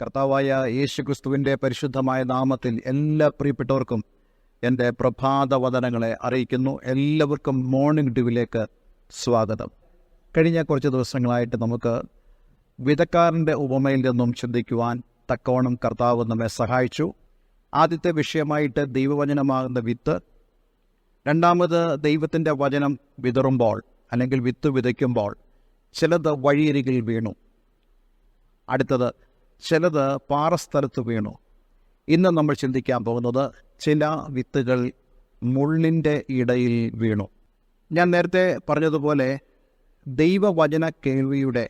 കർത്താവായ യേശുക്രിസ്തുവിൻ്റെ പരിശുദ്ധമായ നാമത്തിൽ എല്ലാ പ്രിയപ്പെട്ടവർക്കും എൻ്റെ പ്രഭാത വദനങ്ങളെ അറിയിക്കുന്നു. എല്ലാവർക്കും മോർണിംഗ് ഡ്യൂവിലേക്ക് സ്വാഗതം. കഴിഞ്ഞ കുറച്ച് ദിവസങ്ങളായിട്ട് നമുക്ക് വിതക്കാരൻ്റെ ഉപമയിൽ നിന്നും ചിന്തിക്കുവാൻ തക്കവണ്ണം കർത്താവ് നമ്മെ സഹായിച്ചു. ആദ്യത്തെ വിഷയമായിട്ട് ദൈവവചനമാകുന്ന വിത്ത്, രണ്ടാമത് ദൈവത്തിൻ്റെ വചനം വിതറുമ്പോൾ അല്ലെങ്കിൽ വിത്ത് വിതയ്ക്കുമ്പോൾ ചിലത് വഴിയരികിൽ വീണു, അടുത്തത് ചിലത് പാറസ്ഥലത്ത് വീണു. ഇന്ന് നമ്മൾ ചിന്തിക്കാൻ പോകുന്നത് ചില വിത്തുകൾ മുള്ളിൻ്റെ ഇടയിൽ വീണു. ഞാൻ നേരത്തെ പറഞ്ഞതുപോലെ ദൈവവചന കേൾവിയുടെ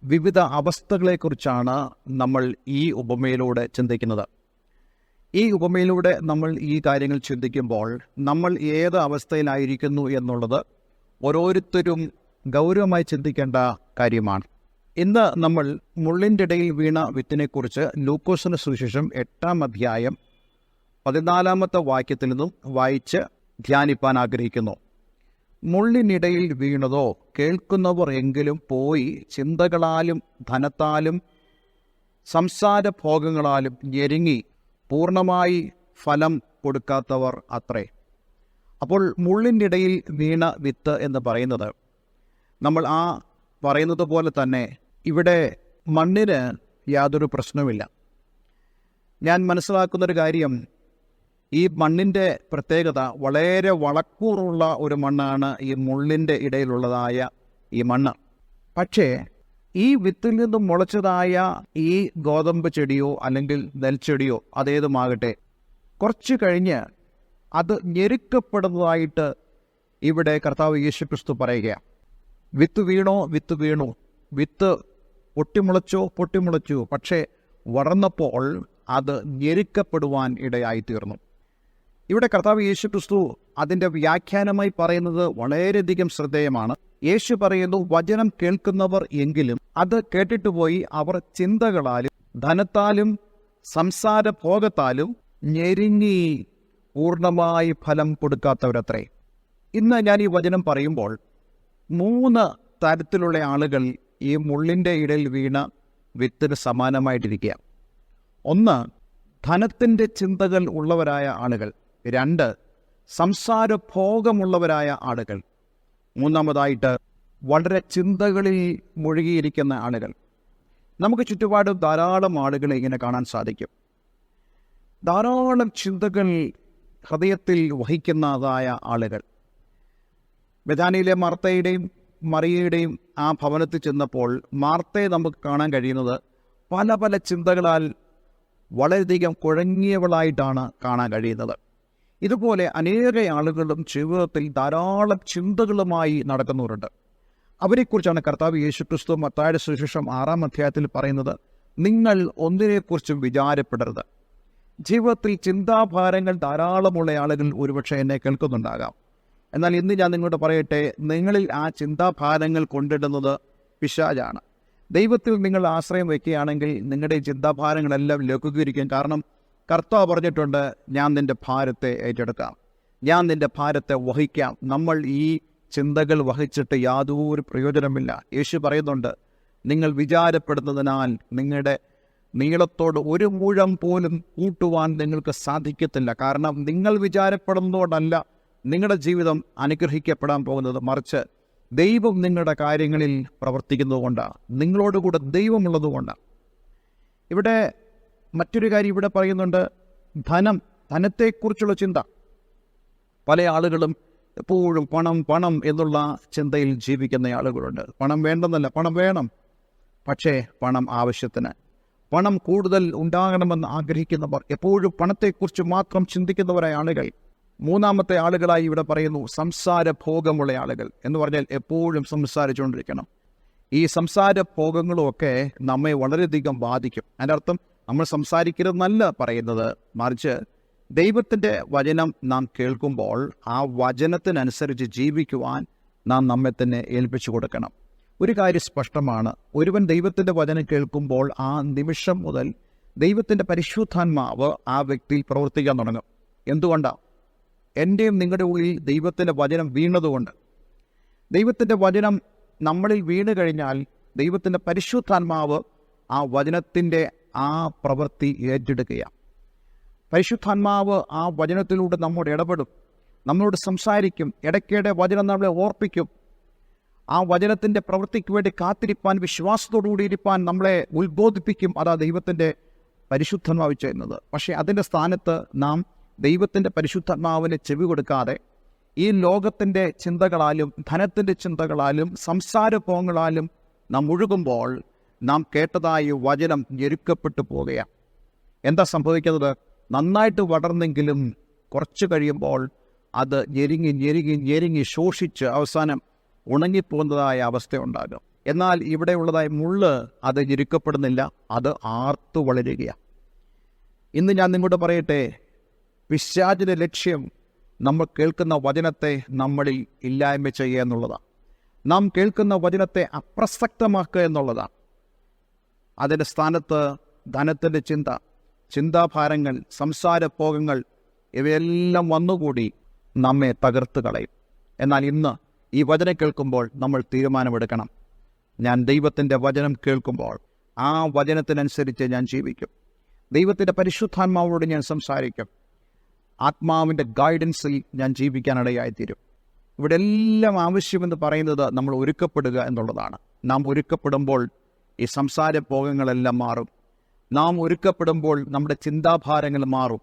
വിവിധ അവസ്ഥകളെക്കുറിച്ചാണ് നമ്മൾ ഈ ഉപമയിലൂടെ ചിന്തിക്കുന്നത്. ഈ ഉപമയിലൂടെ നമ്മൾ ഈ കാര്യങ്ങൾ ചിന്തിക്കുമ്പോൾ നമ്മൾ ഏത് അവസ്ഥയിലായിരിക്കുന്നു എന്നുള്ളത് ഓരോരുത്തരും ഗൗരവമായി ചിന്തിക്കേണ്ട കാര്യമാണ്. ഇന്ന് നമ്മൾ മുള്ളിൻ്റെ ഇടയിൽ വീണ വിത്തിനെക്കുറിച്ച് ലൂക്കോസിന് സുവിശേഷം 8-ാം അധ്യായം 14-ാമത്തെ വാക്യത്തിൽ നിന്നും വായിച്ച് ധ്യാനിപ്പാൻ ആഗ്രഹിക്കുന്നു. മുള്ളിനിടയിൽ വീണതോ കേൾക്കുന്നവർ എങ്കിലും പോയി ചിന്തകളാലും ധനത്താലും സംസാരഭോഗങ്ങളാലും ഞെരുങ്ങി പൂർണ്ണമായി ഫലം കൊടുക്കാത്തവർ അത്രേ. അപ്പോൾ മുള്ളിനിടയിൽ വീണ വിത്ത് എന്ന് പറയുന്നത്, നമ്മൾ ആ പറയുന്നത് പോലെ തന്നെ ഇവിടെ മണ്ണിന് യാതൊരു പ്രശ്നവുമില്ല. ഞാൻ മനസ്സിലാക്കുന്നൊരു കാര്യം, ഈ മണ്ണിൻ്റെ പ്രത്യേകത വളരെ വളക്കൂറുള്ള ഒരു മണ്ണാണ് ഈ മുള്ളിൻ്റെ ഇടയിലുള്ളതായ ഈ മണ്ണ്. പക്ഷേ ഈ വിത്തിൽ നിന്നും മുളച്ചതായ ഈ ഗോതമ്പ് ചെടിയോ അല്ലെങ്കിൽ നെൽച്ചെടിയോ അതേതുമാകട്ടെ, കുറച്ച് കഴിഞ്ഞ് അത് ഞെരുക്കപ്പെടുന്നതായിട്ട് ഇവിടെ കർത്താവ് യേശുക്രിസ്തു പറയുകയാണ്. വിത്ത് വീണോ, വിത്ത് വീണു, വിത്ത് പൊട്ടിമുളച്ചു, പക്ഷേ വളർന്നപ്പോൾ അത് ഞെരുക്കപ്പെടുവാൻ ഇടയായിത്തീർന്നു. ഇവിടെ കർത്താവ് യേശുക്രിസ്തു അതിൻ്റെ വ്യാഖ്യാനമായി പറയുന്നത് വളരെയധികം ശ്രദ്ധേയമാണ്. യേശു പറയുന്നു, വചനം കേൾക്കുന്നവർ എങ്കിലും അത് കേട്ടിട്ട് പോയി അവർ ചിന്തകളാലും ധനത്താലും സംസാരഭോഗത്താലും ഞെരുങ്ങി പൂർണ്ണമായി ഫലം കൊടുക്കാത്തവരത്രേ. ഇന്ന് ഞാൻ ഈ വചനം പറയുമ്പോൾ 3 തരത്തിലുള്ള ആളുകൾ ഈ മുള്ളിൻ്റെ ഇടയിൽ വീണ വിത്തിന് സമാനമായിട്ടിരിക്കുക. 1, ധനത്തിൻ്റെ ചിന്തകൾ ഉള്ളവരായ ആളുകൾ. 2, സംസാരഭോഗമുള്ളവരായ ആളുകൾ. 3-മതായിട്ട് വളരെ ചിന്തകളിൽ മുഴുകിയിരിക്കുന്ന ആളുകൾ. നമുക്ക് ചുറ്റുപാടും ധാരാളം ആളുകളെ ഇങ്ങനെ കാണാൻ സാധിക്കും. ധാരാളം ചിന്തകൾ ഹൃദയത്തിൽ വഹിക്കുന്നതായ ആളുകൾ. ബെഥാനിയിലെ മാർത്തയുടെയും മറിയയുടെയും ആ ഭവനത്തിൽ ചെന്നപ്പോൾ മാർത്തയെ നമുക്ക് കാണാൻ കഴിയുന്നത് പല പല ചിന്തകളാൽ വളരെയധികം കുഴങ്ങിയവളായിട്ടാണ് കാണാൻ കഴിയുന്നത്. ഇതുപോലെ അനേക ആളുകളും ജീവിതത്തിൽ ധാരാളം ചിന്തകളുമായി നടക്കുന്നവരുണ്ട്. അവരെക്കുറിച്ചാണ് കർത്താവ് യേശുക്രിസ്തു മത്തായിയുടെ സുവിശേഷം 6-ാം അധ്യായത്തിൽ പറയുന്നത്, നിങ്ങൾ ഒന്നിനെക്കുറിച്ചും വിചാരപ്പെടരുത്. ജീവിതത്തിൽ ചിന്താഭാരങ്ങൾ ധാരാളമുള്ള ആളുകൾ ഒരുപക്ഷെ എന്നെ കേൾക്കുന്നുണ്ടാകാം. എന്നാൽ ഇന്ന് ഞാൻ നിങ്ങളോട് പറയട്ടെ, നിങ്ങളിൽ ആ ചിന്താഭാരങ്ങൾ കൊണ്ടിടുന്നത് പിശാചാണ്. ദൈവത്തിൽ നിങ്ങൾ ആശ്രയം വയ്ക്കുകയാണെങ്കിൽ നിങ്ങളുടെ ചിന്താഭാരങ്ങളെല്ലാം ലഘൂകരിക്കും. കാരണം കർത്താവ് പറഞ്ഞിട്ടുണ്ട്, ഞാൻ നിൻ്റെ ഭാരത്തെ ഏറ്റെടുക്കാം, ഞാൻ നിൻ്റെ ഭാരത്തെ വഹിക്കാം. നമ്മൾ ഈ ചിന്തകൾ വഹിച്ചിട്ട് യാതൊരു പ്രയോജനമില്ല. യേശു പറയുന്നുണ്ട്, നിങ്ങൾ വിചാരപ്പെടുന്നതിനാൽ നിങ്ങളുടെ നീളത്തോട് ഒരു മുഴം പോലും കൂട്ടുവാൻ നിങ്ങൾക്ക് സാധിക്കത്തില്ല. കാരണം നിങ്ങൾ വിചാരപ്പെടുന്നതുകൊണ്ടല്ല നിങ്ങളുടെ ജീവിതം അനുഗ്രഹിക്കപ്പെടാൻ പോകുന്നത്, മറിച്ച് ദൈവം നിങ്ങളുടെ കാര്യങ്ങളിൽ പ്രവർത്തിക്കുന്നതുകൊണ്ടാണ്, നിങ്ങളോടുകൂടെ ദൈവമുള്ളതുകൊണ്ടാണ്. ഇവിടെ മറ്റൊരു കാര്യം ഇവിടെ പറയുന്നുണ്ട്, ധനത്തെക്കുറിച്ചുള്ള ചിന്ത. പല ആളുകളും എപ്പോഴും പണം എന്നുള്ള ചിന്തയിൽ ജീവിക്കുന്ന ആളുകളുണ്ട്. പണം വേണ്ടെന്നല്ല, പണം വേണം, പക്ഷേ പണം ആവശ്യത്തിന്, പണം കൂടുതൽ ഉണ്ടാകണമെന്ന് ആഗ്രഹിക്കുന്നവർ, എപ്പോഴും പണത്തെക്കുറിച്ച് മാത്രം ചിന്തിക്കുന്നവരായ ആളുകൾ. 3-മത്തെ ആളുകളായി ഇവിടെ പറയുന്നു സംസാരഭോഗമുള്ള ആളുകൾ. എന്ന് പറഞ്ഞാൽ എപ്പോഴും സംസാരിച്ചുകൊണ്ടിരിക്കണം. ഈ സംസാരഭോഗങ്ങളുമൊക്കെ നമ്മെ വളരെയധികം ബാധിക്കും. അതിൻ്റെ അർത്ഥം നമ്മൾ സംസാരിക്കരുതെന്നല്ല പറയുന്നത്, മറിച്ച് ദൈവത്തിൻ്റെ വചനം നാം കേൾക്കുമ്പോൾ ആ വചനത്തിനനുസരിച്ച് ജീവിക്കുവാൻ നാം നമ്മെ തന്നെ ഏൽപ്പിച്ചു കൊടുക്കണം. ഒരു കാര്യം സ്പഷ്ടമാണ്, ഒരുവൻ ദൈവത്തിൻ്റെ വചനം കേൾക്കുമ്പോൾ ആ നിമിഷം മുതൽ ദൈവത്തിൻ്റെ പരിശുദ്ധാത്മാവ് ആ വ്യക്തിയിൽ പ്രവർത്തിക്കാൻ തുടങ്ങും. എന്തുകൊണ്ടാണ്? എൻ്റെയും നിങ്ങളുടെ ഉള്ളിൽ ദൈവത്തിൻ്റെ വചനം വീണതുകൊണ്ട്. ദൈവത്തിൻ്റെ വചനം നമ്മളിൽ വീണ് കഴിഞ്ഞാൽ ദൈവത്തിൻ്റെ പരിശുദ്ധാത്മാവ് ആ വചനത്തിൻ്റെ ആ പ്രവൃത്തി ഏറ്റെടുക്കുകയാണ്. പരിശുദ്ധാത്മാവ് ആ വചനത്തിലൂടെ നമ്മോട് ഇടപെടും, നമ്മളോട് സംസാരിക്കും. ഇടയ്ക്കിടെ വചനം നമ്മളെ ഓർപ്പിക്കും. ആ വചനത്തിൻ്റെ പ്രവൃത്തിക്ക് വേണ്ടി കാത്തിരിപ്പാൻ, വിശ്വാസത്തോടുകൂടി ഇരിപ്പാൻ നമ്മളെ ഉത്ബോധിപ്പിക്കും. അതാ ദൈവത്തിൻ്റെ പരിശുദ്ധാത്മാവ് ചെയ്യുന്നത്. പക്ഷേ അതിൻ്റെ സ്ഥാനത്ത് നാം ദൈവത്തിൻ്റെ പരിശുദ്ധാത്മാവിന് ചെവി കൊടുക്കാതെ ഈ ലോകത്തിൻ്റെ ചിന്തകളാലും ധനത്തിൻ്റെ ചിന്തകളാലും സംസാരപോങ്ങളാലും നാം ഒഴുകുമ്പോൾ നാം കേട്ടതായ വചനം ഞെരുക്കപ്പെട്ടു പോകുകയാണ്. എന്താ സംഭവിക്കുന്നത്? നന്നായിട്ട് വളർന്നെങ്കിലും കുറച്ച് കഴിയുമ്പോൾ അത് ഞെരുങ്ങി ശോഷിച്ച് അവസാനം ഉണങ്ങിപ്പോകുന്നതായ അവസ്ഥയുണ്ടാകും. എന്നാൽ ഇവിടെയുള്ളതായ മുള്ള് അത് ഞെരുക്കപ്പെടുന്നില്ല, അത് ആർത്തു വളരുകയാണ്. ഇന്ന് ഞാൻ നിങ്ങളോട് പറയട്ടെ, പിശാചിൻ്റെ ലക്ഷ്യം നമ്മൾ കേൾക്കുന്ന വചനത്തെ നമ്മളിൽ ഇല്ലായ്മ ചെയ്യുക എന്നുള്ളതാണ്. നാം കേൾക്കുന്ന വചനത്തെ അപ്രസക്തമാക്കുക എന്നുള്ളതാണ്. അതിൻ്റെ സ്ഥാനത്ത് ധനത്തിൻ്റെ ചിന്താഭാരങ്ങൾ, സംസാരഭോഗങ്ങൾ ഇവയെല്ലാം വന്നുകൂടി നമ്മെ തകർത്ത് കളയും. എന്നാൽ ഇന്ന് ഈ വചനം കേൾക്കുമ്പോൾ നമ്മൾ തീരുമാനമെടുക്കണം. ഞാൻ ദൈവത്തിൻ്റെ വചനം കേൾക്കുമ്പോൾ ആ വചനത്തിനനുസരിച്ച് ഞാൻ ജീവിക്കും. ദൈവത്തിൻ്റെ പരിശുദ്ധാത്മാവോട് ഞാൻ സംസാരിക്കും. ആത്മാവിൻ്റെ ഗൈഡൻസിൽ ഞാൻ ജീവിക്കാനിടയായിത്തീരും. ഇവിടെ എല്ലാം ആവശ്യമെന്ന് പറയുന്നത് നമ്മൾ ഒരുക്കപ്പെടുക എന്നുള്ളതാണ്. നാം ഒരുക്കപ്പെടുമ്പോൾ ഈ സംസാരഭോഗങ്ങളെല്ലാം മാറും. നാം ഒരുക്കപ്പെടുമ്പോൾ നമ്മുടെ ചിന്താഭാരങ്ങൾ മാറും.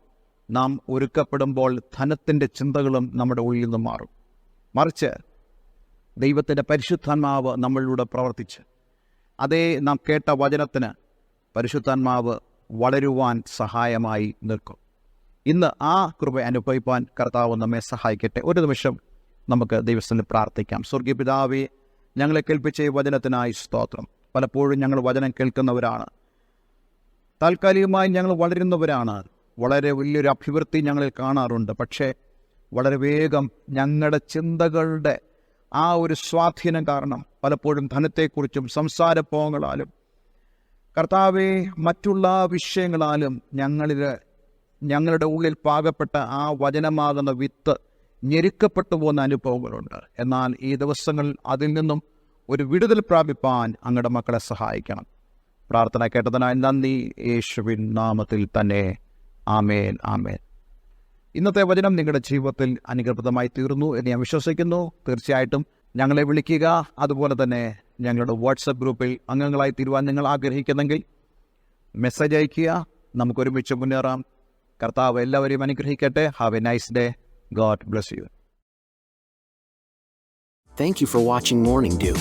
നാം ഒരുക്കപ്പെടുമ്പോൾ ധനത്തിൻ്റെ ചിന്തകളും നമ്മുടെ ഉള്ളിൽ നിന്ന് മാറും. മറിച്ച് ദൈവത്തിൻ്റെ പരിശുദ്ധാത്മാവ് നമ്മളിലൂടെ പ്രവർത്തിച്ച് അതേ നാം കേട്ട വചനത്തിന് പരിശുദ്ധാത്മാവ് വളരുവാൻ സഹായമായി നിൽക്കും. ഇന്ന് ആ കൃപ അനുഭവിപ്പാൻ കർത്താവ് നമ്മെ സഹായിക്കട്ടെ. ഒരു നിമിഷം നമുക്ക് ദൈവത്തിന് പ്രാർത്ഥിക്കാം. സ്വർഗീയ പിതാവേ, ഞങ്ങളെ കേൾപ്പിച്ച ഈ വചനത്തിനായി സ്തോത്രം. പലപ്പോഴും ഞങ്ങൾ വചനം കേൾക്കുന്നവരാണ്, താൽക്കാലികമായി ഞങ്ങൾ വളരുന്നവരാണ്, വളരെ വലിയൊരു അഭിവൃദ്ധി ഞങ്ങളിൽ കാണാറുണ്ട്. പക്ഷേ വളരെ വേഗം ഞങ്ങളുടെ ചിന്തകളുടെ ആ ഒരു സ്വാധീനം കാരണം പലപ്പോഴും ധനത്തെക്കുറിച്ചും സംസാരപോങ്ങളാലും കർത്താവെ മറ്റുള്ള വിഷയങ്ങളാലും ഞങ്ങളുടെ ഉള്ളിൽ പാകപ്പെട്ട ആ വചനമാകുന്ന വിത്ത് ഞെരുക്കപ്പെട്ടു പോകുന്ന അനുഭവങ്ങളുണ്ട്. എന്നാൽ ഈ ദിവസങ്ങൾ അതിൽ നിന്നും ഒരു വിടുതൽ പ്രാപിപ്പാൻ അങ്ങയുടെ മക്കളെ സഹായിക്കണം. പ്രാർത്ഥന കേട്ടതിനായി നന്ദി. യേശുവിൻ നാമത്തിൽ തന്നെ ആമേൻ, ആമേൻ. ഇന്നത്തെ വചനം നിങ്ങളുടെ ജീവിതത്തിൽ അനുഗ്രഹപ്രദമായി തീർന്നു എന്ന് ഞാൻ വിശ്വസിക്കുന്നു. തീർച്ചയായിട്ടും ഞങ്ങളെ വിളിക്കുക. അതുപോലെ തന്നെ ഞങ്ങളുടെ വാട്സപ്പ് ഗ്രൂപ്പിൽ അംഗങ്ങളായി തീരുവാൻ നിങ്ങൾ ആഗ്രഹിക്കുന്നെങ്കിൽ മെസ്സേജ് അയയ്ക്കുക. നമുക്കൊരുമിച്ച് മുന്നേറാം. കർത്താവ് എല്ലാവരെയും അനുഗ്രഹിക്കട്ടെ. Have A nice day. God bless you. Thank you for watching Morning Dew.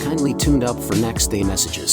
Kindly tune up for next day messages.